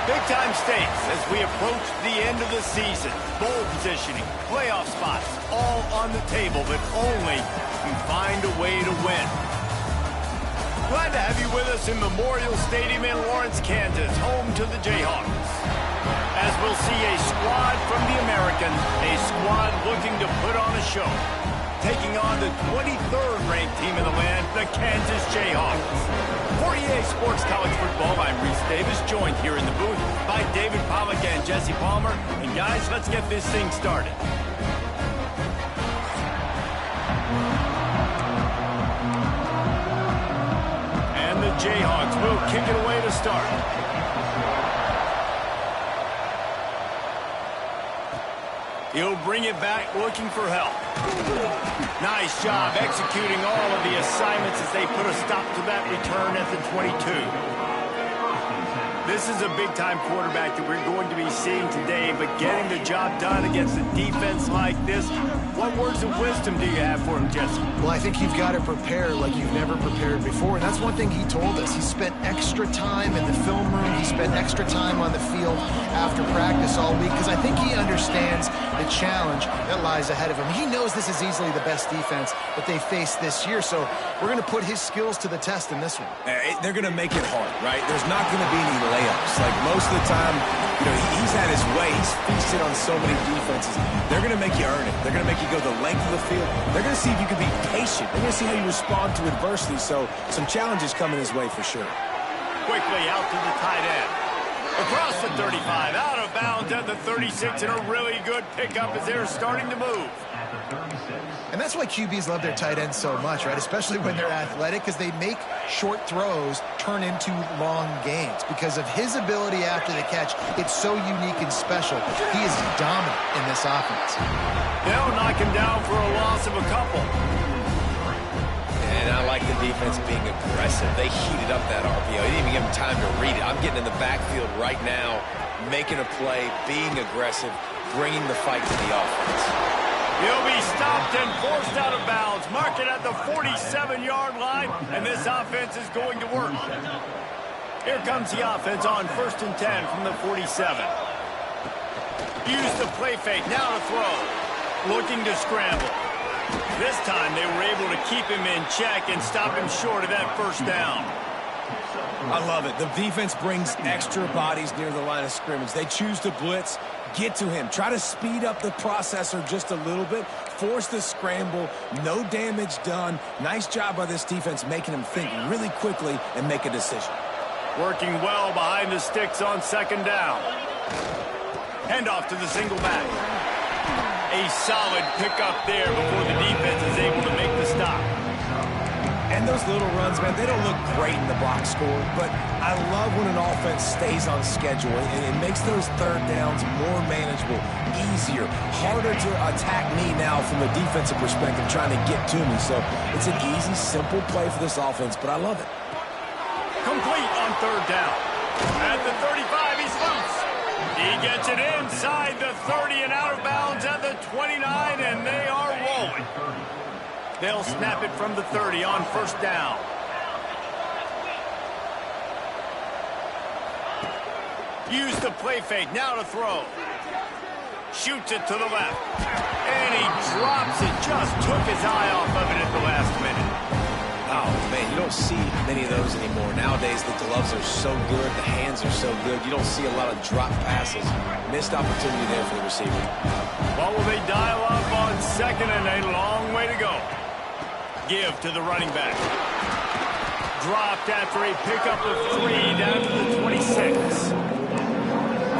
Big-time stakes as we approach the end of the season. Bowl positioning, playoff spots, all on the table, but only can find a way to win. Glad to have you with us in Memorial Stadium in Lawrence, Kansas, home to the Jayhawks. As we'll see a squad from the American, a squad looking to put on a show. Taking on the 23rd ranked team in the land, the Kansas Jayhawks. For EA Sports College Football, I'm Reese Davis, joined here in the booth by David Pollack and Jesse Palmer. And guys, let's get this thing started. And the Jayhawks will kick it away to start. He'll bring it back looking for help. Nice job executing all of the assignments as they put a stop to that return at the 22. This is a big-time quarterback that we're going to be seeing today, but getting the job done against a defense like this, what words of wisdom do you have for him, Jesse? Well, I think you've got to prepare like you've never prepared before, and that's one thing he told us. He spent extra time in the film room. He spent extra time on the field after practice all week because I think he understands the challenge that lies ahead of him. He knows this is easily the best defense that they face this year, so we're going to put his skills to the test in this one. They're going to make it hard, right? There's not going to be any layups. Like most of the time, he's had his way. He's feasted on so many defenses. They're going to make you earn it. They're going to make you go the length of the field. They're going to see if you can be patient. They're going to see how you respond to adversity. So some challenges coming his way for sure. Quickly out to the tight end. Across the 35, out of bounds at the 36, and a really good pickup as they're starting to move. And that's why QBs love their tight ends so much, right? Especially when they're athletic, because they make short throws turn into long gains. Because of his ability after the catch, it's so unique and special. He is dominant in this offense. They'll knock him down for a loss of a couple. And I like the defense being aggressive. They heated up that RPO. They didn't even give him time to read it. I'm getting in the backfield right now, making a play, being aggressive, bringing the fight to the offense. He'll be stopped and forced out of bounds. Mark it at the 47-yard line, and this offense is going to work. Here comes the offense on 1st and 10 from the 47. Use the play fake, now to throw. Looking to scramble. This time they were able to keep him in check and stop him short of that first down. I love it. The defense brings extra bodies near the line of scrimmage. They choose to blitz. Get to him. Try to speed up the processor just a little bit. Force the scramble. No damage done. Nice job by this defense making him think really quickly and make a decision. Working well behind the sticks on 2nd down. Handoff to the single back. A solid pickup there before the defense is able to make the stop. And those little runs, man, they don't look great in the box score, but I love when an offense stays on schedule, and it makes those 3rd downs more manageable, easier, harder to attack me now from a defensive perspective, trying to get to me. So it's an easy, simple play for this offense, but I love it. Complete on 3rd down. At the 35, he's loose. He gets it inside the 30 and out of bounds at the 29, and they are rolling. They'll snap it from the 30 on 1st down. Use the play fake, now to throw. Shoots it to the left. And he drops it, just took his eye off of it at the last minute. Oh, man, you don't see many of those anymore. Nowadays, the gloves are so good, the hands are so good. You don't see a lot of drop passes. Missed opportunity there for the receiver. What will they dial up on 2nd and a long way to go? Give to the running back. Dropped after a pickup of 3 down to the 26.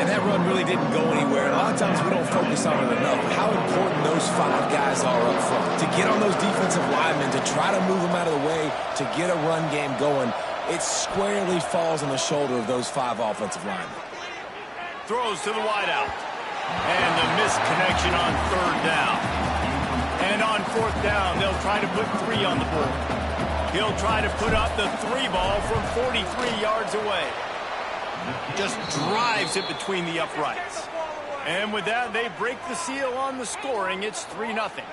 And that run really didn't go anywhere. And a lot of times we don't focus on it enough. How important those 5 guys are up front. To get on those defensive linemen, to try to move them out of the way, to get a run game going, it squarely falls on the shoulder of those 5 offensive linemen. Throws to the wideout. And the missed connection on 3rd down. And on 4th down, they'll try to put 3 on the board. He'll try to put up the 3 ball from 43 yards away. Just drives it between the uprights. And with that, they break the seal on the scoring. It's 3-0.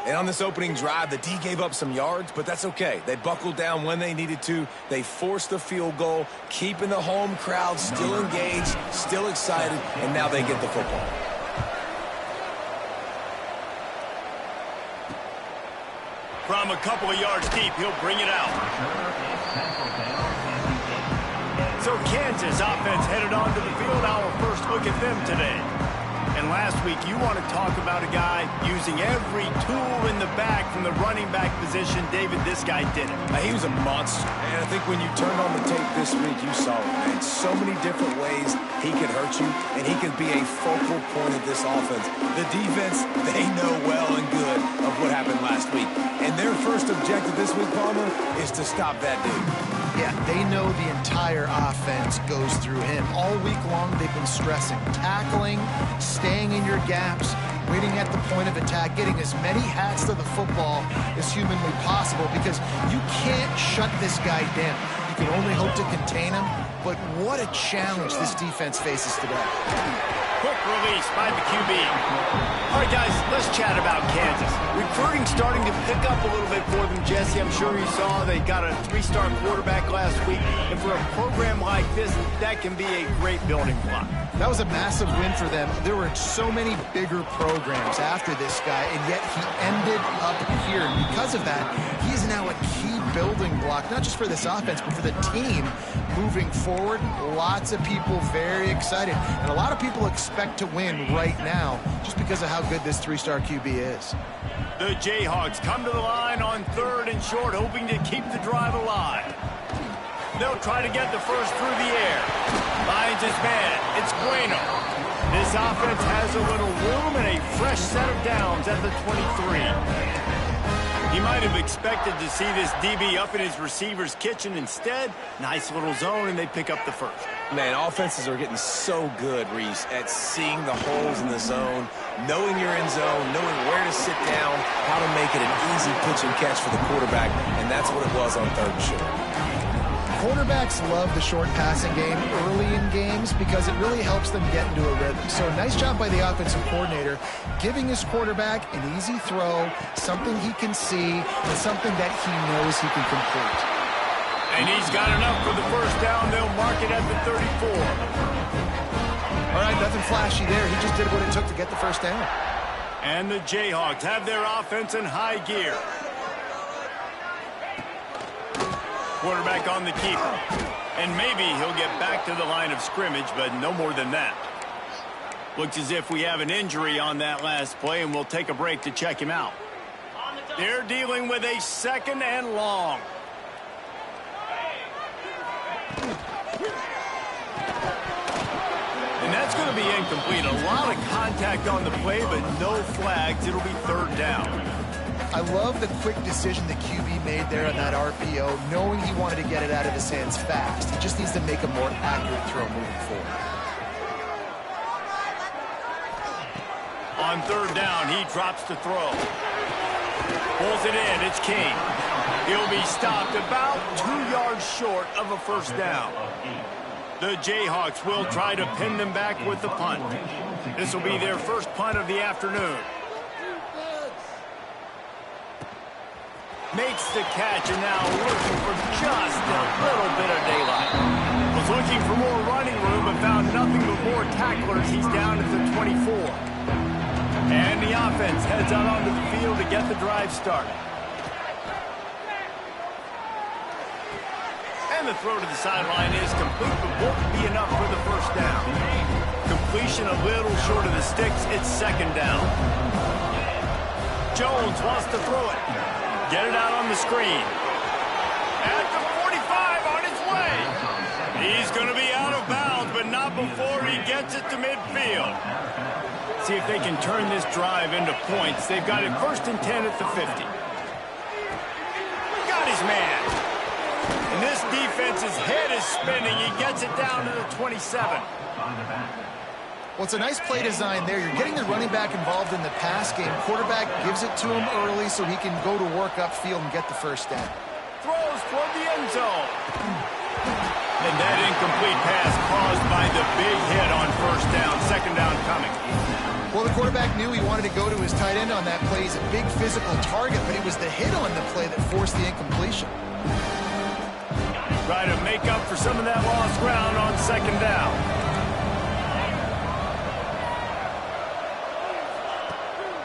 And on this opening drive, the D gave up some yards, but that's okay. They buckled down when they needed to. They forced the field goal, keeping the home crowd still engaged, still excited, and now they get the football. From a couple of yards deep, he'll bring it out. So Kansas offense headed onto the field. Our first look at them today. And last week, you want to talk about a guy using every tool in the bag from the running back position. David, this guy did it. He was a monster. And I think when you turned on the tape this week, you saw it, man. So many different ways he could hurt you, and he could be a focal point of this offense. The defense, they know well and good of what happened last week. And their first objective this week, Palmer, is to stop that dude. Yeah, they know the entire offense goes through him. All week long, they've been stressing, tackling, staying in your gaps, waiting at the point of attack, getting as many hats to the football as humanly possible because you can't shut this guy down. You can only hope to contain him, but what a challenge this defense faces today. Quick release by the QB. All right, guys, let's chat about Kansas. Recruiting starting to pick up a little bit for them, Jesse. I'm sure you saw they got a 3-star quarterback last week. And for a program like this, that can be a great building block. That was a massive win for them. There were so many bigger programs after this guy, and yet he ended up here. And because of that, he is now a key building block, not just for this offense, but for the team moving forward. Lots of people very excited. And a lot of people expect to win right now just because of how good this 3-star QB is. The Jayhawks come to the line on 3rd and short, hoping to keep the drive alive. They'll try to get the first through the air. Finds his man. It's Bueno. This offense has a little room and a fresh set of downs at the 23. He might have expected to see this DB up in his receiver's kitchen. Instead, nice little zone, and they pick up the first. Man, offenses are getting so good, Reese, at seeing the holes in the zone, knowing you're in zone, knowing where to sit down, how to make it an easy pitch and catch for the quarterback, and that's what it was on 3rd and short. Quarterbacks love the short passing game early in games because it really helps them get into a rhythm. So nice job by the offensive coordinator giving his quarterback an easy throw, something he can see, and something that he knows he can complete. And he's got enough for the first down. They'll mark it at the 34. All right, nothing flashy there. He just did what it took to get the first down. And the Jayhawks have their offense in high gear. Quarterback on the keeper. And maybe he'll get back to the line of scrimmage, but no more than that. Looks as if we have an injury on that last play, and we'll take a break to check him out. They're dealing with a 2nd and long. And that's going to be incomplete. A lot of contact on the play, but no flags. It'll be 3rd down. I love the quick decision the QB made there on that RPO, knowing he wanted to get it out of his hands fast. He just needs to make a more accurate throw moving forward. On 3rd down, he drops to throw. Pulls it in. It's King. He'll be stopped about 2 yards short of a first down. The Jayhawks will try to pin them back with the punt. This will be their first punt of the afternoon. Makes the catch, and now looking for just a little bit of daylight. Was looking for more running room, but found nothing but more tacklers. He's down at the 24. And the offense heads out onto the field to get the drive started. And the throw to the sideline is complete, but won't be enough for the first down. Completion a little short of the sticks. It's 2nd down. Jones wants to throw it. Get it out on the screen. At the 45 on its way. He's going to be out of bounds, but not before he gets it to midfield. See if they can turn this drive into points. They've got it 1st and 10 at the 50. Got his man. And this defense's head is spinning. He gets it down to the 27. Well, it's a nice play design there. You're getting the running back involved in the pass game. Quarterback gives it to him early so he can go to work upfield and get the first down. Throws toward the end zone. And that incomplete pass caused by the big hit on 1st down. 2nd down coming. Well, the quarterback knew he wanted to go to his tight end on that play. He's a big physical target, but it was the hit on the play that forced the incompletion. Try to make up for some of that lost ground on second down.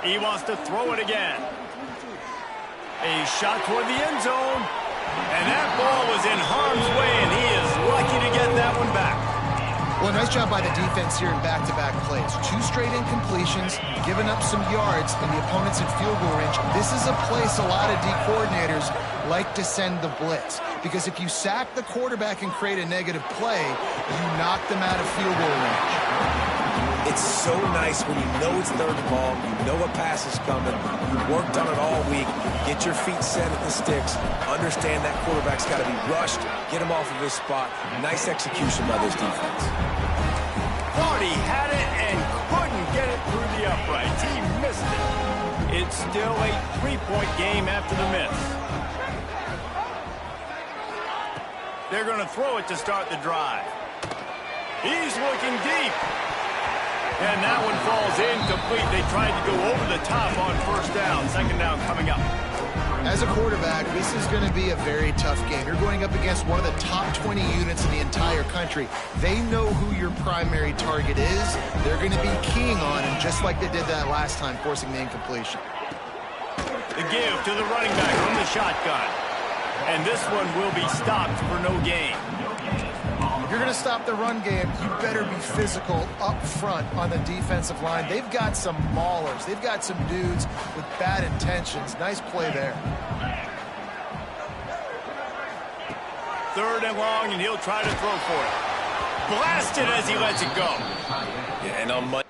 He wants to throw it again. A shot toward the end zone. And that ball was in harm's way, and he is lucky to get that one back. Well, nice job by the defense here in back-to-back plays. 2 straight incompletions, giving up some yards, and the opponent's in field goal range. This is a place a lot of D coordinators like to send the blitz, because if you sack the quarterback and create a negative play, you knock them out of field goal range. It's so nice when you know it's third and long, you know a pass is coming, you worked on it all week, get your feet set at the sticks, understand that quarterback's got to be rushed, get him off of his spot. Nice execution by this defense. Thought he had it and couldn't get it through the uprights. He missed it. It's still a 3-point game after the miss. They're going to throw it to start the drive. He's looking deep. And that one falls incomplete. They tried to go over the top on first down. Second down coming up. As a quarterback, this is going to be a very tough game. You're going up against one of the top 20 units in the entire country. They know who your primary target is. They're going to be keying on him, just like they did that last time, forcing the incompletion. The give to the running back from the shotgun. And this one will be stopped for no gain. If you're going to stop the run game, you better be physical up front on the defensive line. They've got some maulers. They've got some dudes with bad intentions. Nice play there. Third and long, and he'll try to throw for it. Blasted as he lets it go. Yeah, and on Monday.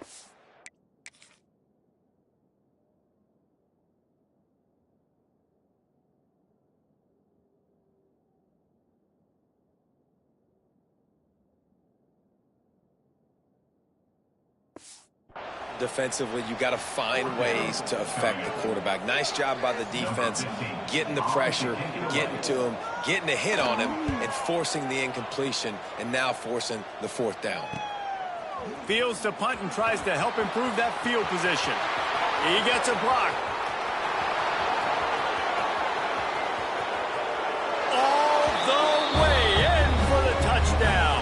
Defensively, you got to find ways to affect the quarterback. Nice job by the defense, getting the pressure, getting to him, getting a hit on him, and forcing the incompletion, and now forcing the fourth down. Fields to punt and tries to help improve that field position. He gets a block. All the way in for the touchdown.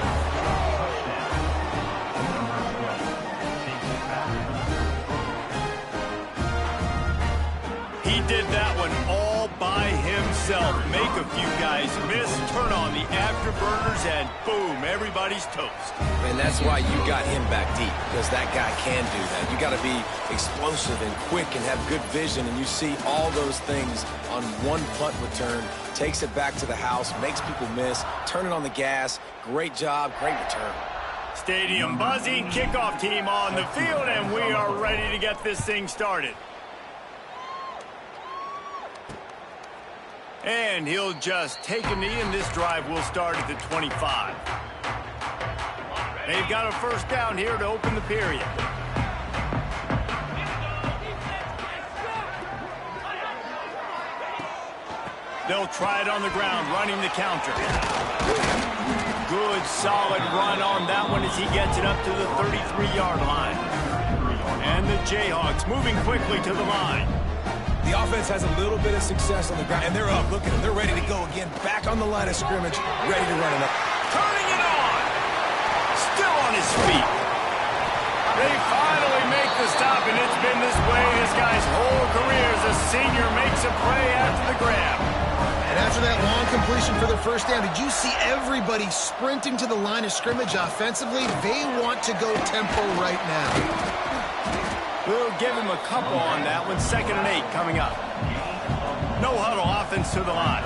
He did that one all by himself. Make a few guys miss, turn on the afterburners, and boom, everybody's toast. And that's why you got him back deep, because that guy can do that. You got to be explosive and quick and have good vision, and you see all those things on one punt return. Takes it back to the house, makes people miss, turning on the gas. Great job, great return. Stadium buzzing, kickoff team on the field, and we are ready to get this thing started. And he'll just take a knee, and this drive will start at the 25. They've got a first down here to open the period. They'll try it on the ground, running the counter. Good, solid run on that one as he gets it up to the 33-yard line. And the Jayhawks moving quickly to the line. The offense has a little bit of success on the ground, and they're up. Look at them. They're ready to go again. Back on the line of scrimmage, ready to run it up. Turning it on. Still on his feet. They finally make the stop, and it's been this way this guy's whole career as a senior makes a play after the grab. And after that long completion for the first down, did you see everybody sprinting to the line of scrimmage offensively? They want to go tempo right now. We'll give him a couple on that one. 2nd and 8 coming up. No huddle offense to the line.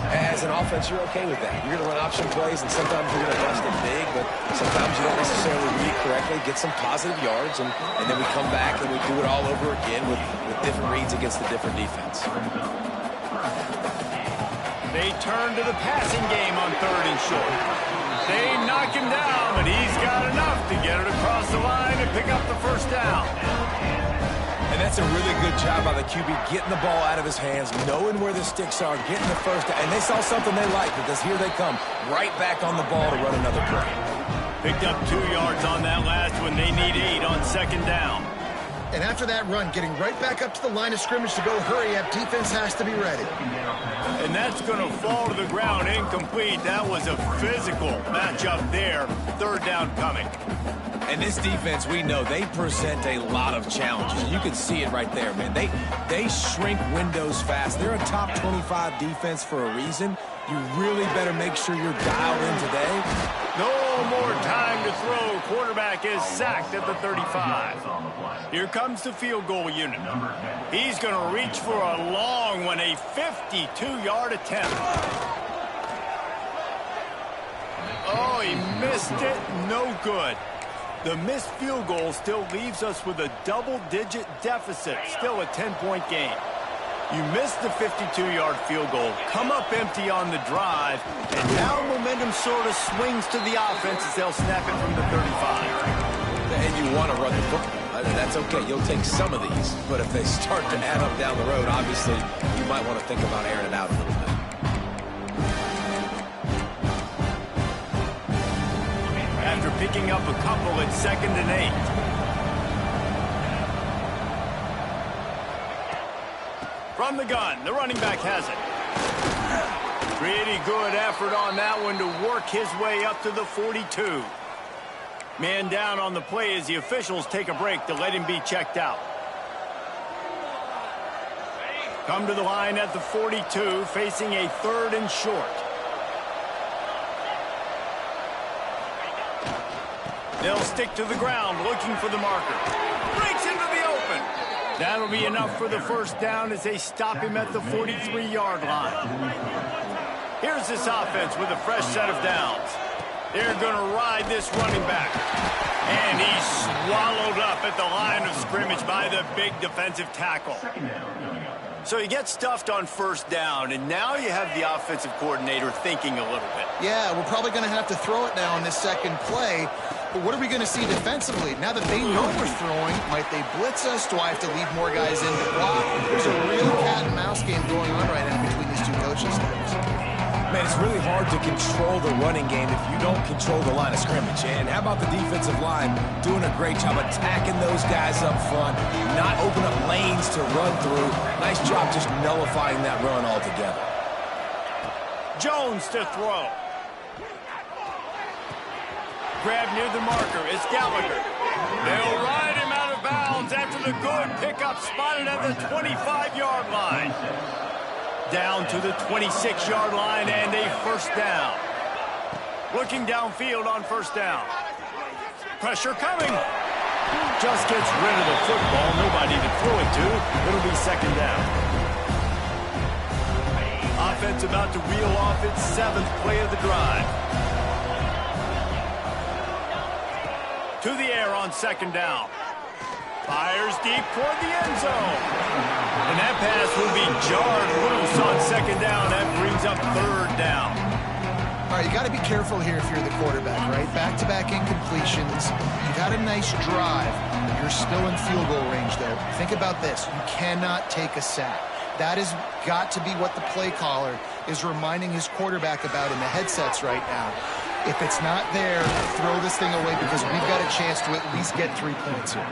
As an offense, you're okay with that. You're going to run option plays, and sometimes you're going to bust it big, but sometimes you don't necessarily read correctly, get some positive yards, and then we come back and we do it all over again with different reads against the different defense. They turn to the passing game on 3rd and short. They knock him down, but he's got enough to get it across the line and pick up the first down. And that's a really good job by the QB, getting the ball out of his hands, knowing where the sticks are, getting the first down. And they saw something they liked, because here they come, right back on the ball to run another play. Picked up 2 yards on that last one. They need 8 on 2nd down. And after that run, getting right back up to the line of scrimmage to go hurry up, defense has to be ready. And that's going to fall to the ground incomplete. That was a physical matchup there. Third down coming. And this defense, we know, they present a lot of challenges. You can see it right there, man. They shrink windows fast. They're a top 25 defense for a reason. You really better make sure you're dialed in today. No more time to throw. Quarterback is sacked at the 35. Here comes the field goal unit. He's going to reach for a long one, a 52-yard attempt. Oh, he missed it. No good. The missed field goal still leaves us with a double-digit deficit, still a 10-point game. You missed the 52-yard field goal, come up empty on the drive, and now momentum sort of swings to the offense as they'll snap it from the 35. And you want to run the football. That's okay. You'll take some of these. But if they start to add up down the road, obviously, you might want to think about airing it out a little bit. After picking up a couple at 2nd and 8. From the gun, the running back has it. Pretty good effort on that one to work his way up to the 42. Man down on the play as the officials take a break to let him be checked out. Come to the line at the 42, facing a 3rd and short. They'll stick to the ground, looking for the marker. Breaks into the open. That'll be enough for the first down as they stop him at the 43-yard line. Here's this offense with a fresh set of downs. They're going to ride this running back. And he's swallowed up at the line of scrimmage by the big defensive tackle. So you get stuffed on first down, and now you have the offensive coordinator thinking a little bit. Yeah, we're probably going to have to throw it now on this second play. But what are we going to see defensively? Now that they know we're throwing, might they blitz us? Do I have to leave more guys in to block? There's a real cat and mouse game going on right now between these two coaching staffs. Man, it's really hard to control the running game if you don't control the line of scrimmage. And how about the defensive line doing a great job attacking those guys up front, not open up lanes to run through. Nice job just nullifying that run altogether. Jones to throw. Grab near the marker. It's Gallagher. They'll ride him out of bounds after the good pickup spotted at the 25-yard line. Down to the 26-yard line and a first down. Looking downfield on first down. Pressure coming. Just gets rid of the football. Nobody to throw it to. It'll be second down. Offense about to reel off its 7th play of the drive. To the air on second down. Fires deep toward the end zone. And that pass will be jarred loose on second down. That brings up third down. All right, you got to be careful here if you're the quarterback, right? Back-to-back incompletions. You've had a nice drive. You're still in field goal range, though. Think about this. You cannot take a sack. That has got to be what the play caller is reminding his quarterback about in the headsets right now. If it's not there, throw this thing away because we've got a chance to at least get 3 points here.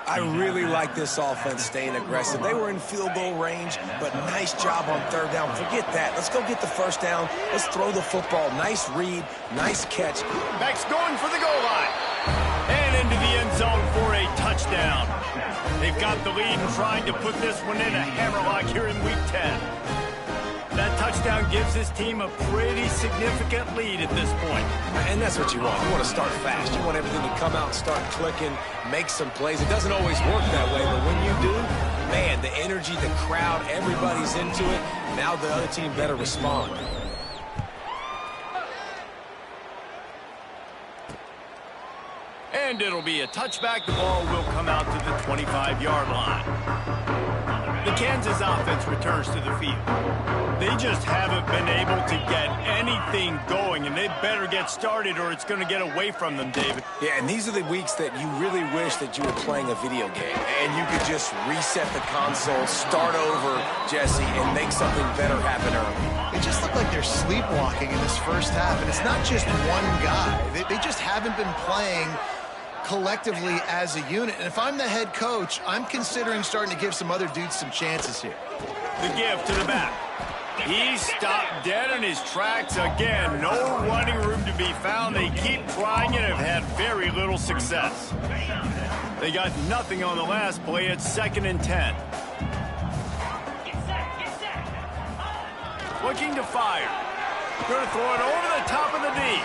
I really like this offense staying aggressive. They were in field goal range, but nice job on third down. Forget that. Let's go get the first down. Let's throw the football. Nice read, nice catch. Beck's going for the goal line. And into the end zone for a touchdown. They've got the lead and trying to put this one in a hammerlock here in Week 10. That touchdown gives his team a pretty significant lead at this point. And that's what you want. You want to start fast. You want everything to come out and start clicking, make some plays. It doesn't always work that way, but when you do, man, the energy, the crowd, everybody's into it. Now the other team better respond. And it'll be a touchback. The ball will come out to the 25-yard line. The Kansas offense returns to the field. They just haven't been able to get anything going, and they better get started or it's going to get away from them, David. Yeah, and these are the weeks that you really wish that you were playing a video game and you could just reset the console, start over, Jesse, and make something better happen early. It just looked like they're sleepwalking in this first half, and it's not just one guy. They just haven't been playing collectively as a unit. And if I'm the head coach, I'm considering starting to give some other dudes some chances here. The give to the back. He stopped dead in his tracks again. No running room to be found. They keep trying and have had very little success. They got nothing on the last play. It's 2nd and 10. Looking to fire. Going to throw it over the top of the knee.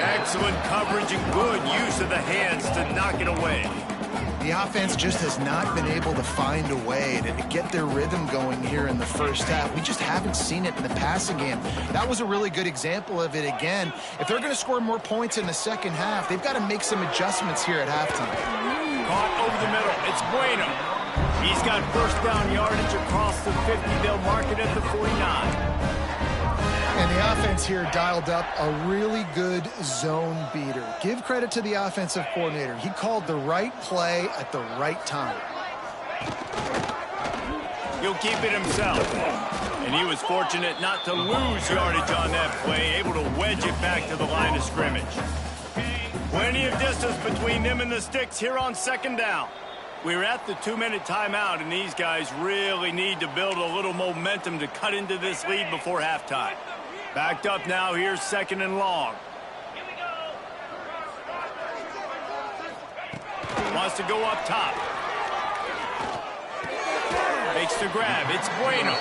Excellent coverage and good use of the hands to knock it away. The offense just has not been able to find a way to get their rhythm going here in the first half. We just haven't seen it in the passing game. That was a really good example of it again. If they're going to score more points in the second half, they've got to make some adjustments here at halftime. Caught over the middle. It's Bueno. He's got first down yardage across the 50. They'll mark it at the 49. And the offense here dialed up a really good zone beater. Give credit to the offensive coordinator. He called the right play at the right time. He'll keep it himself. And he was fortunate not to lose yardage on that play, able to wedge it back to the line of scrimmage. Plenty of distance between them and the sticks here on 2nd down. We're at the 2-minute timeout, and these guys really need to build a little momentum to cut into this lead before halftime. Backed up now, here's 2nd and long. Wants to go up top. Makes the grab, it's Bueno.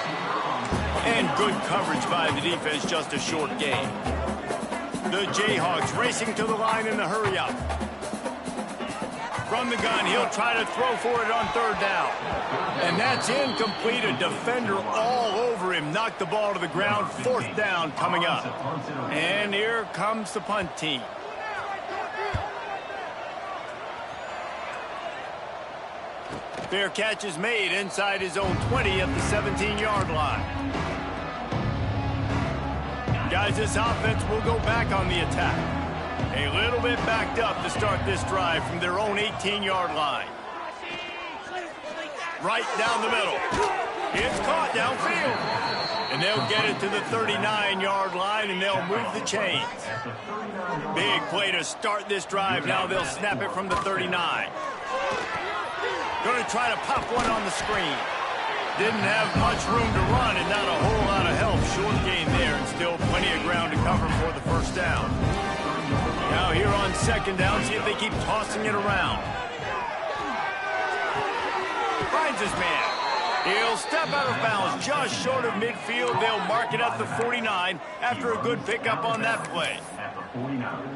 And good coverage by the defense, just a short gain. The Jayhawks racing to the line in the hurry-up. From the gun, he'll try to throw for it on 3rd down. And that's incomplete. A defender all over him. Knocked the ball to the ground. 4th down coming up. And here comes the punt team. Fair catch is made inside his own 20 at the 17-yard line. Guys, this offense will go back on the attack. A little bit backed up to start this drive from their own 18-yard line. Right down the middle. It's caught downfield. And they'll get it to the 39-yard line, and they'll move the chains. Big play to start this drive. Now they'll snap it from the 39. Going to try to pop one on the screen. Didn't have much room to run and not a whole lot of help. Short gain there and still plenty of ground to cover for the 1st down. Now here on 2nd down, see if they keep tossing it around. Finds his man. He'll step out of bounds just short of midfield. They'll mark it at the 49 after a good pickup on that play.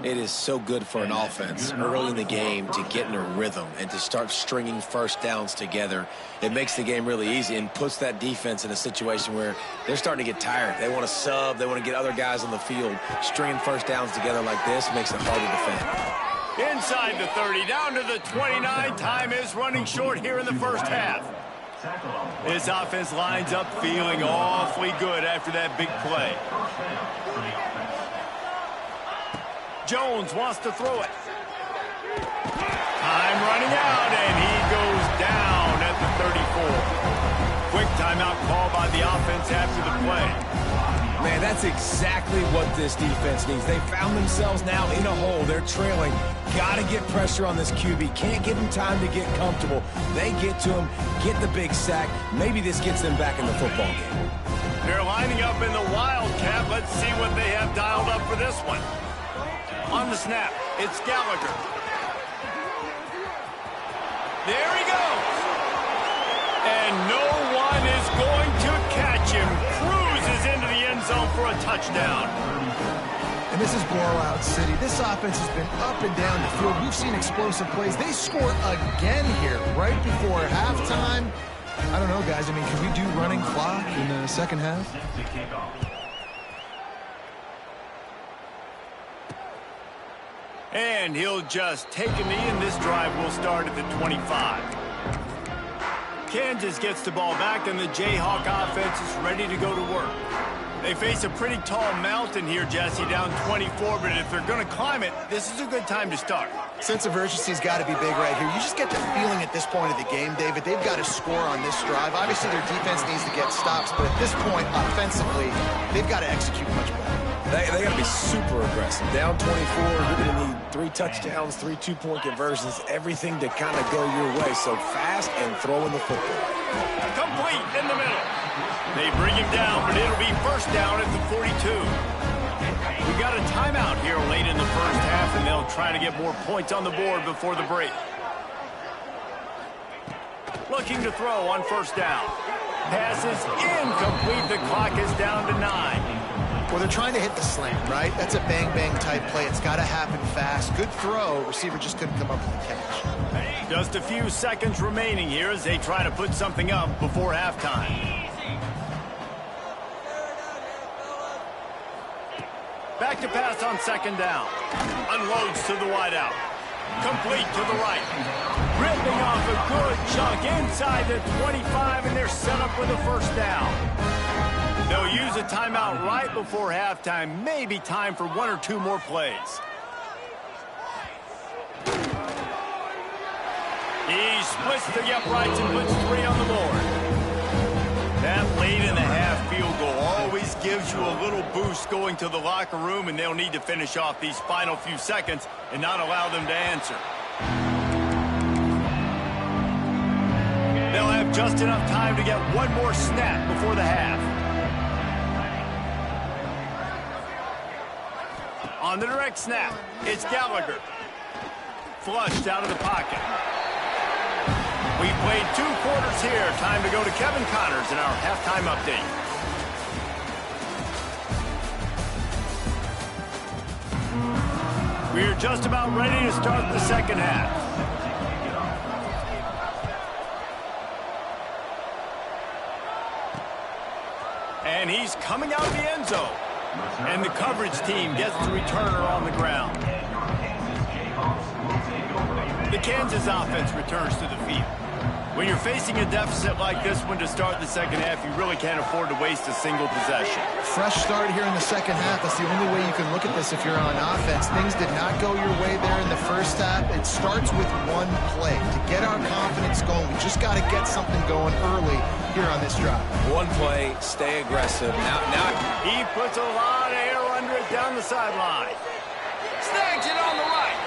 It is so good for an offense early in the game to get in a rhythm and to start stringing 1st downs together. It makes the game really easy and puts that defense in a situation where they're starting to get tired. They want to sub. They want to get other guys on the field. Stringing 1st downs together like this makes it hard to defend. Inside the 30, down to the 29. Time is running short here in the 1st half. This offense lines up feeling awfully good after that big play. Jones wants to throw it. Time running out, and he goes down at the 34. Quick timeout call by the offense after the play. Man, that's exactly what this defense needs. They found themselves now in a hole. They're trailing. Got to get pressure on this QB. Can't give him time to get comfortable. They get to him, get the big sack. Maybe this gets them back in the football game. They're lining up in the Wildcat. Let's see what they have dialed up for this one. On the snap, it's Gallagher. There he goes. And no one is going to catch him. Cruises into the end zone for a touchdown. And this is blowout city. This offense has been up and down the field. We've seen explosive plays. They score again here right before halftime. I don't know, guys. I mean, can we do running clock in the 2nd half? And he'll just take a knee, and this drive will start at the 25. Kansas gets the ball back, and the Jayhawk offense is ready to go to work. They face a pretty tall mountain here, Jesse, down 24, but if they're going to climb it, this is a good time to start. Sense of urgency's got to be big right here. You just get the feeling at this point of the game, David, they've got to score on this drive. Obviously, their defense needs to get stops, but at this point, offensively, they've got to execute much better. They got to be super aggressive. Down 24, you're going to need 3 touchdowns, 3 two-point conversions, everything to kind of go your way. So fast and throwing the football. Complete in the middle. They bring him down, but it'll be first down at the 42. We got a timeout here late in the first half, and they'll try to get more points on the board before the break. Looking to throw on first down. Pass is incomplete. The clock is down to 9. Well, they're trying to hit the slant, right? That's a bang-bang type play. It's got to happen fast. Good throw. Receiver just couldn't come up with the catch. Just a few seconds remaining here as they try to put something up before halftime. Back to pass on second down. Unloads to the wideout. Complete to the right. Ripping off a good chunk inside the 25, and they're set up with a first down. They'll use a timeout right before halftime. Maybe time for 1 or 2 more plays. He splits the uprights and puts 3 on the board. That late in the half field goal always gives you a little boost going to the locker room, and they'll need to finish off these final few seconds and not allow them to answer. They'll have just enough time to get one more snap before the half. On the direct snap, it's Gallagher. Flushed out of the pocket. We played 2 quarters here. Time to go to Kevin Connors in our halftime update. We're just about ready to start the second half. And he's coming out of the end zone. And the coverage team gets the returner on the ground. The Kansas offense returns to the field. When you're facing a deficit like this one to start the second half, you really can't afford to waste a single possession. Fresh start here in the second half. That's the only way you can look at this if you're on offense. Things did not go your way there in the first half. It starts with one play. To get our confidence going, we just got to get something going early here on this drive. One play, stay aggressive. Now he puts a lot of air under it down the sideline. Snags it on the right.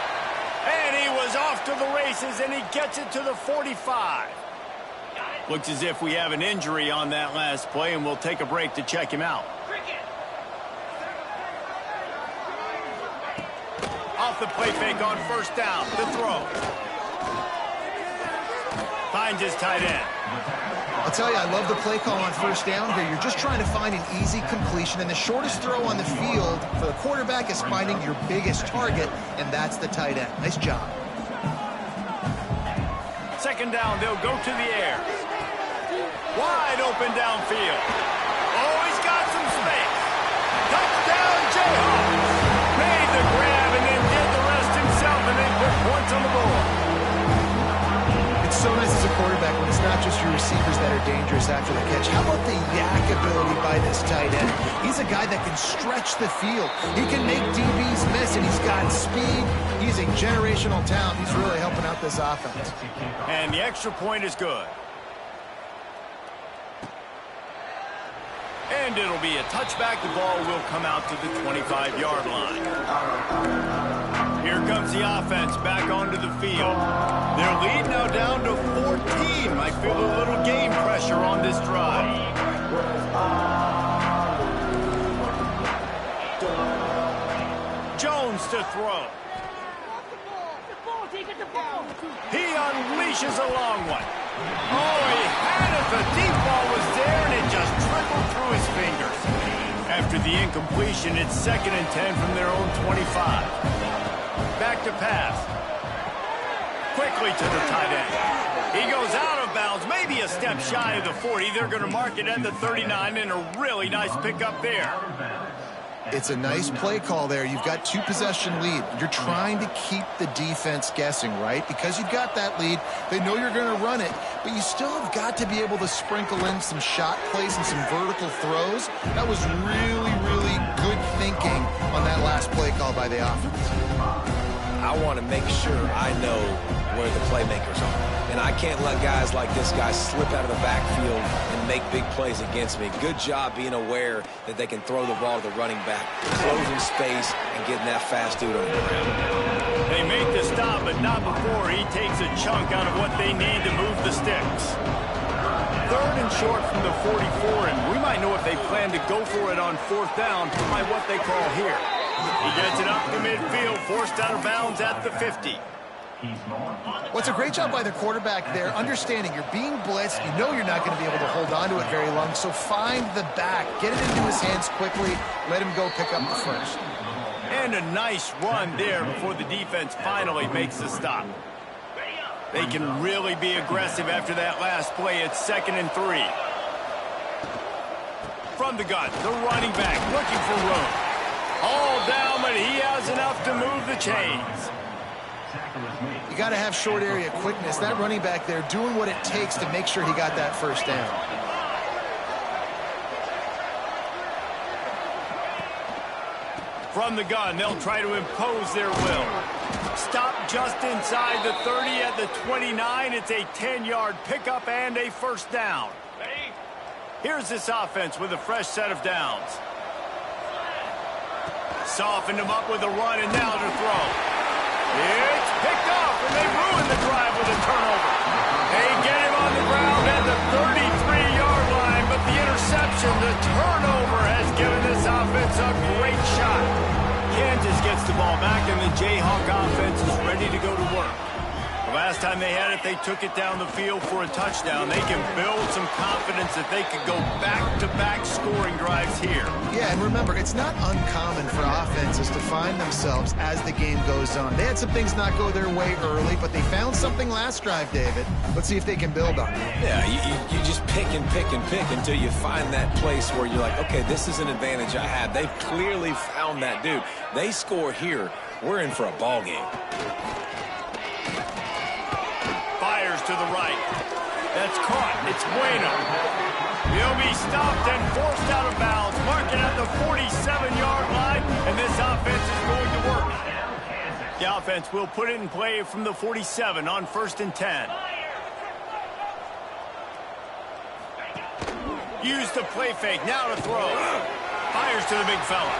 And he was off to the races, and he gets it to the 45. Looks as if we have an injury on that last play, and we'll take a break to check him out. Off the play fake on first down. The throw. Finds his tight end. I'll tell you, I love the play call on first down here. You're just trying to find an easy completion, and the shortest throw on the field for the quarterback is finding your biggest target, and that's the tight end. Nice job. Second down, they'll go to the air. Wide open downfield. Oh, he's got some space. Touchdown, Jayhawks. Made the grab and then did the rest himself, and then put points on the board. It's so nice as a quarterback when it's not just your receivers that are dangerous after the catch. How about the yak ability by this tight end? He's a guy that can stretch the field. He can make DBs miss, and he's got speed. He's a generational talent. He's really helping out this offense. And the extra point is good. And it'll be a touchback. The ball will come out to the 25-yard line. Here comes the offense back onto the field. Their lead now down to 14. Might feel a little game pressure on this drive. Jones to throw. He unleashes a long one. Oh, he had it. The deep ball was there, and it just trickled through his fingers. After the incompletion, it's 2nd and 10 from their own 25. Back to pass. Quickly to the tight end. He goes out of bounds, maybe a step shy of the 40. They're going to mark it at the 39, and a really nice pickup there. It's a nice play call there. You've got 2-possession lead. You're trying to keep the defense guessing, right? Because you've got that lead, they know you're going to run it, but you still have got to be able to sprinkle in some shot plays and some vertical throws. That was really, really good thinking on that last play call by the offense. I want to make sure I know where the playmakers are. And I can't let guys like this guy slip out of the backfield and make big plays against me. Good job being aware that they can throw the ball to the running back, closing space, and getting that fast dude on the ground. They but not before he takes a chunk out of what they need to move the sticks. 3rd and short from the 44, and we might know if they plan to go for it on 4th down by what they call here. He gets it up to midfield, forced out of bounds at the 50. Well, it's a great job by the quarterback there, understanding you're being blitzed. You know you're not going to be able to hold on to it very long, so find the back. Get it into his hands quickly. Let him go pick up the first. And a nice run there before the defense finally makes the stop. They can really be aggressive after that last play. It's 2nd and 3. From the gun, the running back looking for room. All down, but he has enough to move the chains. You got to have short area quickness. That running back there doing what it takes to make sure he got that first down. From the gun, they'll try to impose their will. Stop just inside the 30 at the 29. It's a 10-yard pickup and a first down. Here's this offense with a fresh set of downs. Softened him up with a run, and now to throw. It's picked off, and they ruin the drive with a turnover. They get him on the ground at the 33-yard line, but the interception, the turnover, has given this offense a great shot. Kansas gets the ball back, and the Jayhawk offense is ready to go to work. The last time they had it, they took it down the field for a touchdown. They can build some confidence that they could go back-to-back scoring drives here. Yeah, and remember, it's not uncommon for offenses to find themselves as the game goes on. They had some things not go their way early, but they found something last drive, David. Let's see if they can build on it. Yeah, you just pick and pick and pick until you find that place where you're like, okay, this is an advantage I had. They've clearly found that dude. They score here, we're in for a ball game. Fires to the right. That's caught. It's Bueno. He'll be stopped and forced out of bounds. Marking at the 47-yard line, and this offense is going to work. The offense will put it in play from the 47 on 1st and 10. Use the play fake. Now to throw. Fires to the big fella.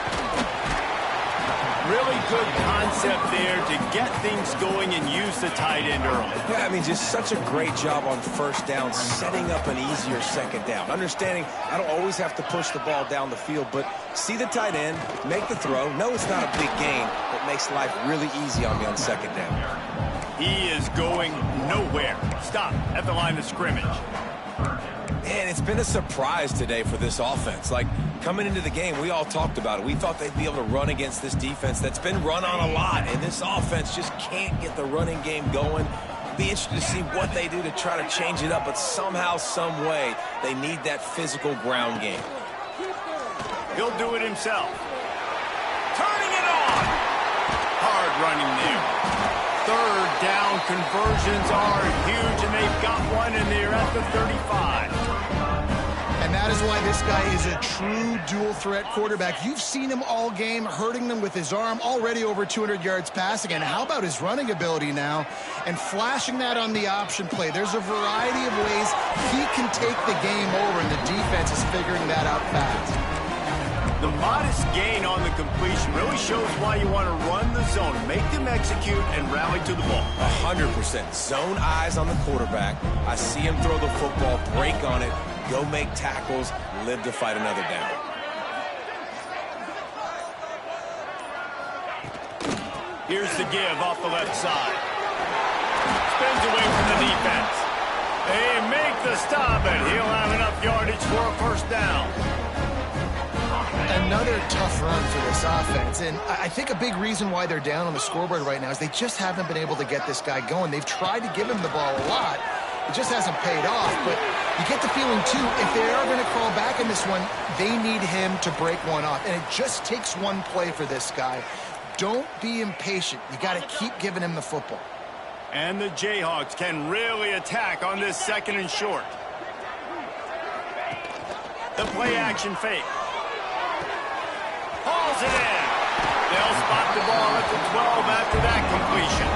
Really good concept there to get things going and use the tight end early. Yeah, I mean, just such a great job on 1st down, setting up an easier 2nd down. Understanding I don't always have to push the ball down the field, but see the tight end, make the throw. No, it's not a big gain, but makes life really easy on me on 2nd down. He is going nowhere. Stop at the line of scrimmage. And it's been a surprise today for this offense. Like, coming into the game, we all talked about it. We thought they'd be able to run against this defense that's been run on a lot, and this offense just can't get the running game going. Be interested to see what they do to try to change it up, but somehow, some way, they need that physical ground game. He'll do it himself. Turning it on. Hard running there. 3rd down conversions are huge, and they've got one, and they're at the 35. And that is why this guy is a true dual-threat quarterback. You've seen him all game, hurting them with his arm, already over 200 yards passing. And how about his running ability now? And flashing that on the option play. There's a variety of ways he can take the game over, and the defense is figuring that out fast. The modest gain on the completion really shows why you want to run the zone, make them execute, and rally to the ball. 100%. Zone eyes on the quarterback. I see him throw the football, break on it, go make tackles, live to fight another down. Here's the give off the left side. Spins away from the defense. They make the stop, and he'll have enough yardage for a first down. Another tough run for this offense, and I think a big reason why they're down on the scoreboard right now is they just haven't been able to get this guy going. They've tried to give him the ball a lot. It just hasn't paid off, but you get the feeling, too, if they are going to crawl back in this one, they need him to break one off, and it just takes one play for this guy. Don't be impatient. You got to keep giving him the football. And the Jayhawks can really attack on this 2nd and short. The play-action fake. Hauls it in. They'll spot the ball at the 12 after that completion.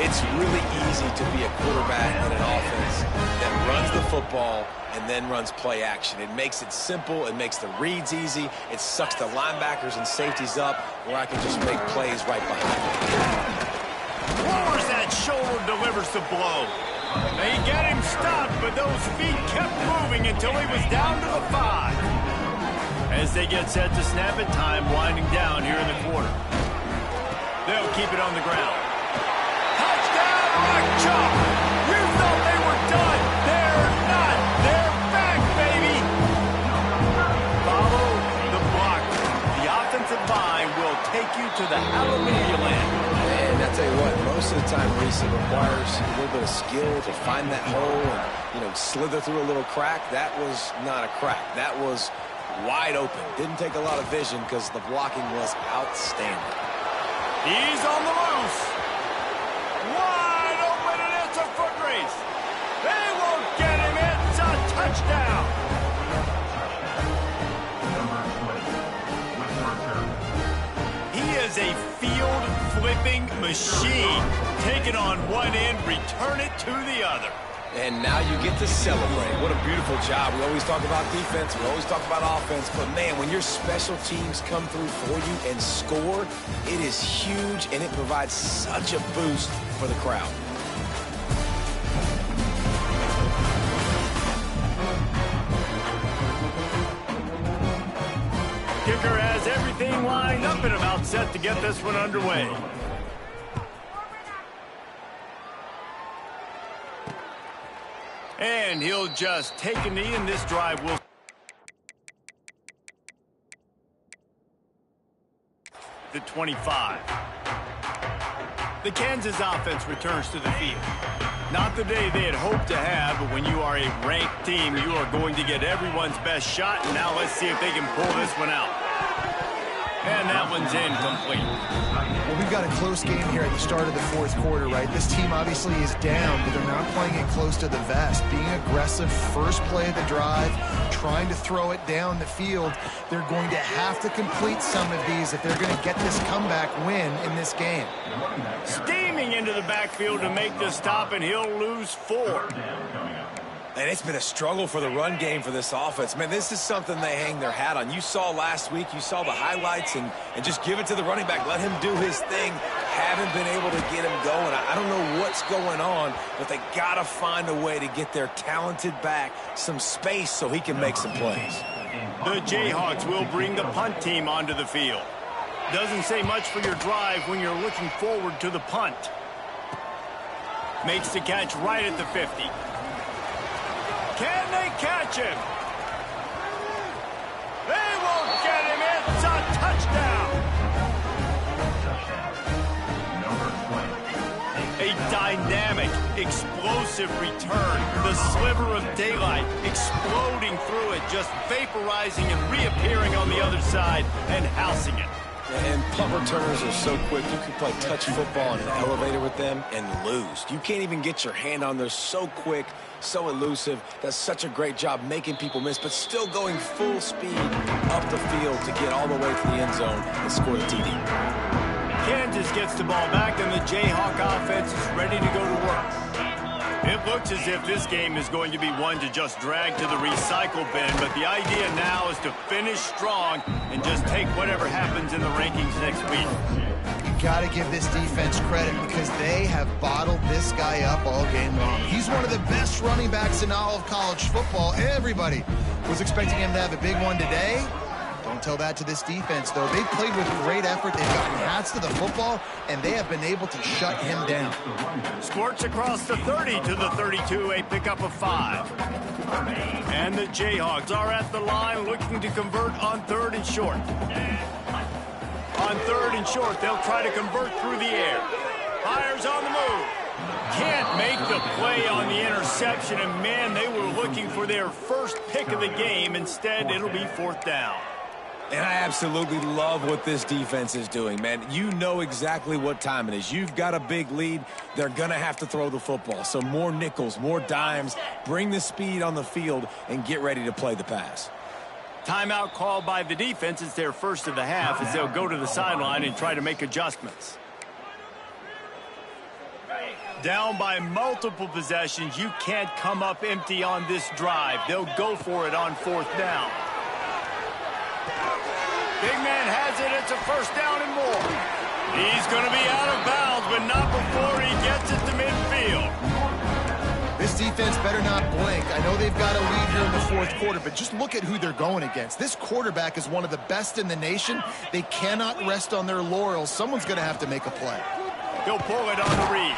It's really easy to be a quarterback in an offense that runs the football and then runs play action. It makes it simple. It makes the reads easy. It sucks the linebackers and safeties up where I can just make plays right behind them. delivers the blow. They get him stopped, but those feet kept moving until he was down to the 5. As they get set to snap it, time winding down here in the quarter. They'll keep it on the ground. Touchdown, Rock Chalk! You thought they were done. They're not. They're back, baby. Follow the block. The offensive line will take you to the hallelujah land. And I tell you what, most of the time, Reese, it requires a little bit of skill to find that hole and, slither through a little crack. That was not a crack. That was wide open. Didn't take a lot of vision because the blocking was outstanding. He's on the loose. Wide open, and it's a foot race. They won't get him. It's a touchdown. He is a field-flipping machine. Take it on one end, return it to the other. And now you get to celebrate. What a beautiful job. We always talk about defense. We always talk about offense. But, man, when your special teams come through for you and score, it is huge, and it provides such a boost for the crowd. Kicker has everything lined up and about set to get this one underway. And he'll just take a knee, and this drive will... The 25. The Kansas offense returns to the field. Not the day they had hoped to have, but when you are a ranked team, you are going to get everyone's best shot. And now let's see if they can pull this one out. And that one's incomplete. Well, we've got a close game here at the start of the fourth quarter, right? This team obviously is down, but they're not playing it close to the vest. Being aggressive, first play of the drive, trying to throw it down the field. They're going to have to complete some of these if they're going to get this comeback win in this game. Steaming into the backfield to make the stop, and he'll lose 4. And it's been a struggle for the run game for this offense. Man, this is something they hang their hat on. You saw last week, you saw the highlights, and just give it to the running back. Let him do his thing. Haven't been able to get him going. I don't know what's going on, but they got to find a way to get their talented back some space so he can make some plays. The Jayhawks will bring the punt team onto the field. Doesn't say much for your drive when you're looking forward to the punt. Makes the catch right at the 50. Can they catch him? They won't get him. It's a touchdown. A dynamic, explosive return. The sliver of daylight exploding through it, just vaporizing and reappearing on the other side and housing it. And punt returners are so quick. You can play touch football in an elevator with them and lose. You can't even get your hand on them. So quick, so elusive. Does such a great job making people miss, but still going full speed up the field to get all the way to the end zone and score the TD. Kansas gets the ball back, and the Jayhawk offense is ready to go to work. It looks as if this game is going to be one to just drag to the recycle bin, but the idea now is to finish strong and just take whatever happens in the rankings next week. You got to give this defense credit because they have bottled this guy up all game long. He's one of the best running backs in all of college football. Everybody was expecting him to have a big one today. Don't tell that to this defense, though. They've played with great effort. They've gotten hats to the football, and they have been able to shut him down. Squirts across the 30 to the 32, a pickup of 5. And the Jayhawks are at the line looking to convert on 3rd and short. On 3rd and short, they'll try to convert through the air. Fires on the move. Can't make the play on the interception, and man, they were looking for their first pick of the game. Instead, it'll be 4th down. And I absolutely love what this defense is doing, man. You know exactly what time it is. You've got a big lead. They're going to have to throw the football. So more nickels, more dimes. Bring the speed on the field and get ready to play the pass. Timeout called by the defense. It's their first of the half as they'll go to the sideline and try to make adjustments. Down by multiple possessions. You can't come up empty on this drive. They'll go for it on 4th down. Big man has it. It's a 1st down and more. He's going to be out of bounds, but not before he gets it to midfield. better not blink. I know they've got a lead here in the fourth quarter, but just look at who they're going against. This quarterback is one of the best in the nation. They cannot rest on their laurels. Someone's going to have to make a play. He'll pull it on the read.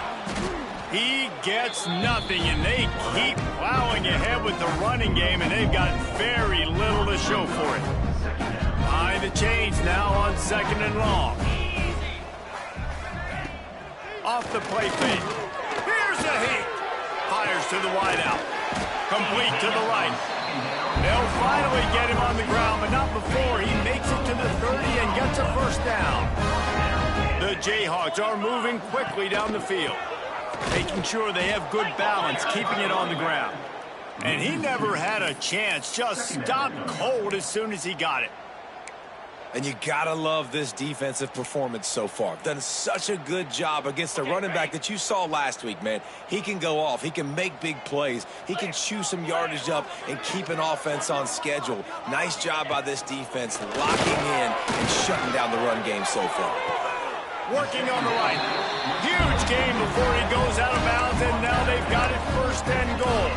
He gets nothing, and they keep plowing ahead with the running game, and they've got very little to show for it. Behind the chains now on 2nd and long. Off the play fake. Here's a hit. Fires to the wideout. Complete to the right. They'll finally get him on the ground, but not before he makes it to the 30 and gets a first down. The Jayhawks are moving quickly down the field, making sure they have good balance, keeping it on the ground. And he never had a chance, just stopped cold as soon as he got it. And you gotta love this defensive performance so far. Done such a good job against a running back that you saw last week, man. He can go off. He can make big plays. He can chew some yardage up and keep an offense on schedule. Nice job by this defense locking in and shutting down the run game so far. Working on the right. Huge game before he goes out of bounds, and now they've got it 1st and goal.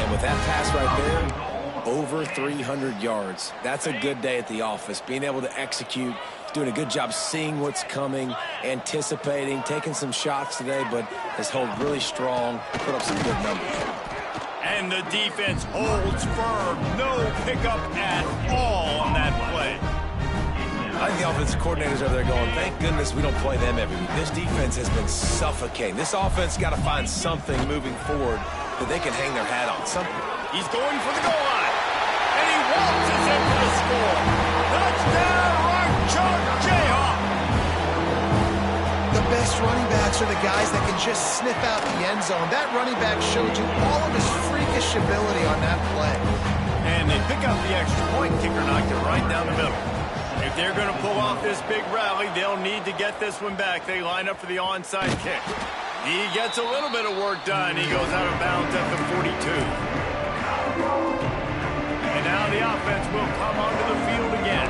And with that pass right there, over 300 yards. That's a good day at the office. Being able to execute, doing a good job seeing what's coming, anticipating, taking some shots today, but has held really strong, put up some good numbers. And the defense holds firm. No pickup at all on that play. I think the offensive coordinators over there going, thank goodness we don't play them every week. This defense has been suffocating. This offense got to find something moving forward that they can hang their hat on. Something. He's going for the goal line. And he waltzes in for the score. Touchdown, Rock Chalk Jayhawk. The best running backs are the guys that can just snip out the end zone. That running back showed you all of his freakish ability on that play. And they pick up the extra point. Kicker knocked it right down the middle. If they're going to pull off this big rally, they'll need to get this one back. They line up for the onside kick. He gets a little bit of work done. He goes out of bounds at the 42. And now the offense will come onto the field again.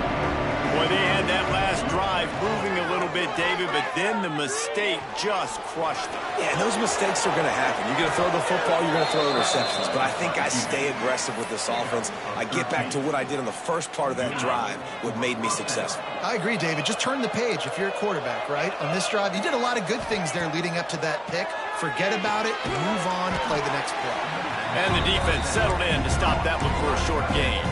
Boy, they had that last drive moving a little bit, David, but then the mistake just crushed them. Yeah, and those mistakes are going to happen. You're going to throw the football, you're going to throw interceptions. But I think I stay aggressive with this offense. I get back to what I did on the first part of that drive, what made me successful. I agree, David. Just turn the page if you're a quarterback, right? On this drive, you did a lot of good things there leading up to that pick. Forget about it, move on, play the next play. And the defense settled in to stop that one for a short gain.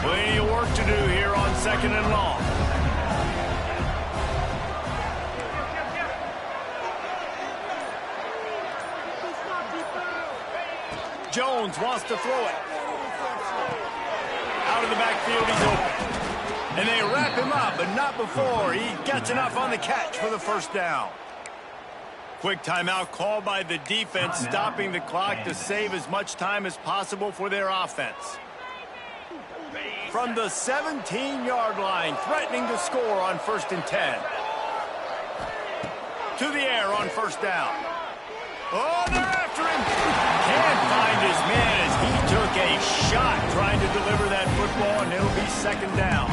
Plenty of work to do here on 2nd and long. Jones wants to throw it. Out of the backfield, he's open. And they wrap him up, but not before he gets enough on the catch for the first down. Quick timeout called by the defense, stopping the clock to save as much time as possible for their offense. From the 17-yard line, threatening to score on 1st and 10. To the air on 1st down. Oh, they're after him. Can't find his man as he took a shot trying to deliver that football, and it'll be 2nd down.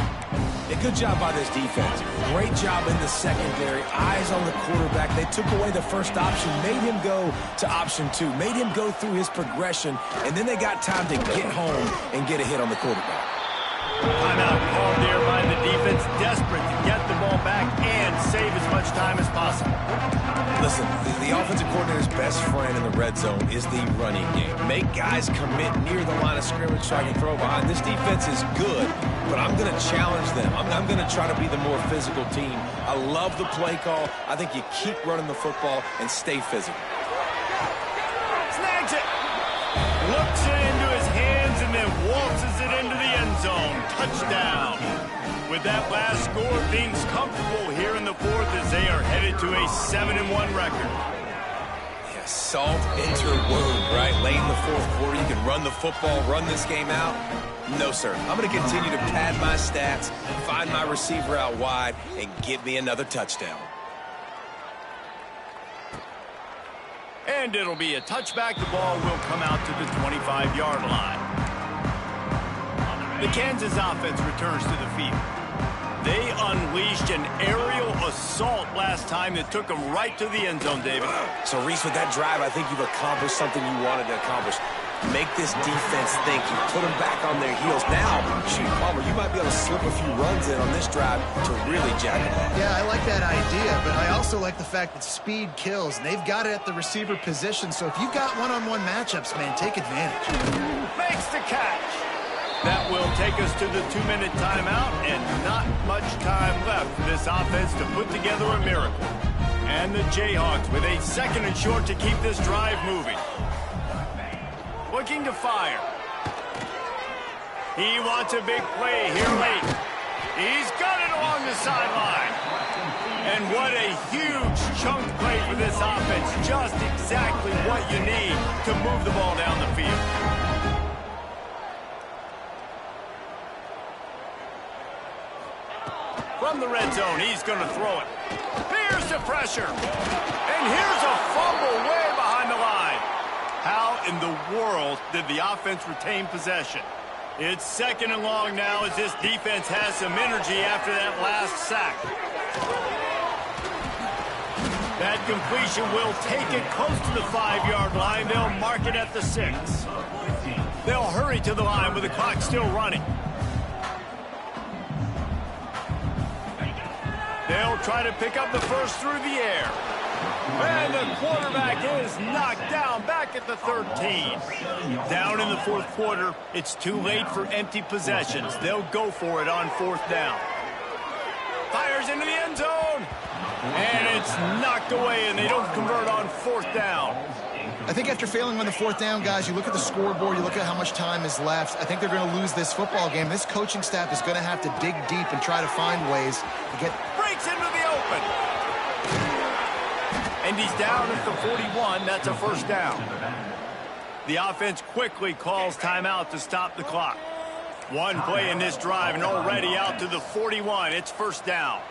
A good job by this defense. Great job in the secondary. Eyes on the quarterback. They took away the first option, made him go to option 2, made him go through his progression, and then they got time to get home and get a hit on the quarterback. Timeout called there by the defense, desperate to get the ball back and save as much time as possible. Listen, the offensive coordinator's best friend in the red zone is the running game. Make guys commit near the line of scrimmage so I can throw behind. This defense is good, but I'm going to challenge them. I'm going to try to be the more physical team. I love the play call. I think you keep running the football and stay physical. Snags it. Looks it into his hands and then waltzes it into the end zone. Touchdown. With that last score, things comfortable here in the fourth as they are headed to a 7-1 record. Yeah, salt into wound, right? Late in the fourth quarter, you can run the football, run this game out. No, sir. I'm going to continue to pad my stats, find my receiver out wide, and get me another touchdown. And it'll be a touchback. The ball will come out to the 25-yard line. The Kansas offense returns to the field. They unleashed an aerial assault last time that took them right to the end zone, David. So, Reese, with that drive, I think you've accomplished something you wanted to accomplish. Make this defense think. You put them back on their heels. Now, shoot, Palmer, you might be able to slip a few runs in on this drive to really jack them up. Yeah, I like that idea, but I also like the fact that speed kills. And they've got it at the receiver position, so if you've got one-on-one matchups, man, take advantage. Makes the catch. That will take us to the 2-minute timeout, and not much time left for this offense to put together a miracle. And the Jayhawks with a 2nd and short to keep this drive moving. Looking to fire. He wants a big play here late. He's got it along the sideline. And what a huge chunk play for this offense. Just exactly what you need to move the ball down the field. From the red zone, he's going to throw it. Here's the pressure. And here's a fumble way behind the line. How in the world did the offense retain possession? It's 2nd and long now as this defense has some energy after that last sack. That completion will take it close to the 5-yard line. They'll mark it at the 6. They'll hurry to the line with the clock still running. They'll try to pick up the first through the air. And the quarterback is knocked down back at the 13. Down in the 4th quarter, it's too late for empty possessions. They'll go for it on 4th down. Fires into the end zone. And it's knocked away, and they don't convert on 4th down. I think after failing on the 4th down, guys, you look at the scoreboard, you look at how much time is left. I think they're going to lose this football game. This coaching staff is going to have to dig deep and try to find ways to get... Breaks into the open. And he's down at the 41. That's a 1st down. The offense quickly calls timeout to stop the clock. One play in this drive and already out to the 41. It's 1st down.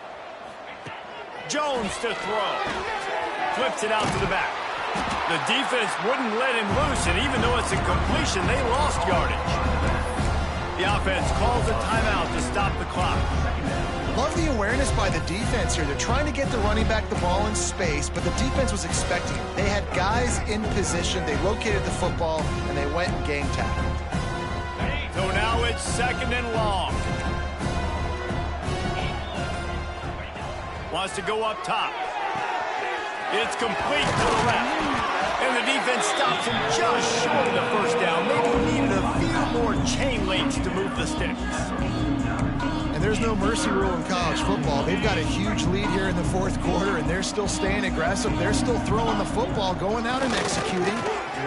Jones to throw. Flips it out to the back. The defense wouldn't let him loose, and even though it's a completion, they lost yardage. The offense calls a timeout to stop the clock. Love the awareness by the defense here. They're trying to get the running back the ball in space, but the defense was expecting it. They had guys in position. They located the football, and they went and gang tackled. So now it's 2nd and long. Wants to go up top. It's complete to the left. And the defense stops him just short of the 1st down. Maybe needed a few more chain links to move the sticks. And there's no mercy rule in college football. They've got a huge lead here in the 4th quarter, and they're still staying aggressive. They're still throwing the football, going out and executing,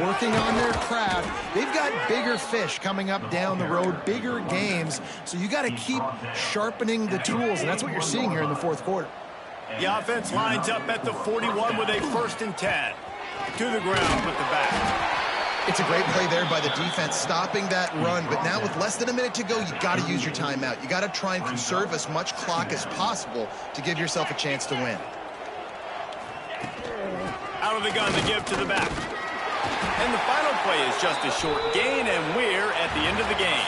working on their craft. They've got bigger fish coming up down the road, bigger games. So you got to keep sharpening the tools, and that's what you're seeing here in the 4th quarter. The offense lines up at the 41 with a 1st and 10. To the ground with the back. It's a great play there by the defense, stopping that run. But now with less than a minute to go, you got to use your timeout. You got to try and conserve as much clock as possible to give yourself a chance to win. Out of the gun to give to the back. And the final play is just a short gain, and we're at the end of the game.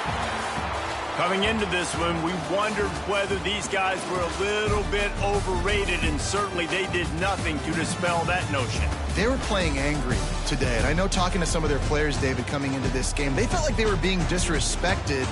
Coming into this one, we wondered whether these guys were a little bit overrated, and certainly they did nothing to dispel that notion. They were playing angry today, and I know talking to some of their players, David, coming into this game, they felt like they were being disrespected.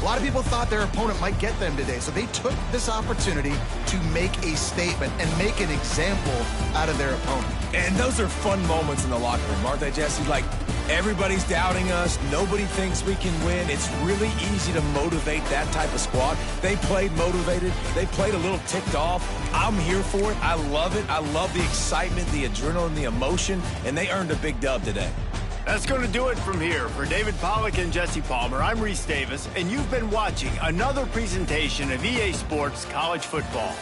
A lot of people thought their opponent might get them today, so they took this opportunity to make a statement and make an example out of their opponent. And those are fun moments in the locker room, aren't they, Jesse? Like, everybody's doubting us. Nobody thinks we can win. It's really easy to motivate that type of squad. They played motivated. They played a little ticked off. I'm here for it. I love it. I love the excitement, the adrenaline, the emotion, and they earned a big dub today. That's going to do it from here. For David Pollack and Jesse Palmer, I'm Reese Davis, and you've been watching another presentation of EA Sports College Football.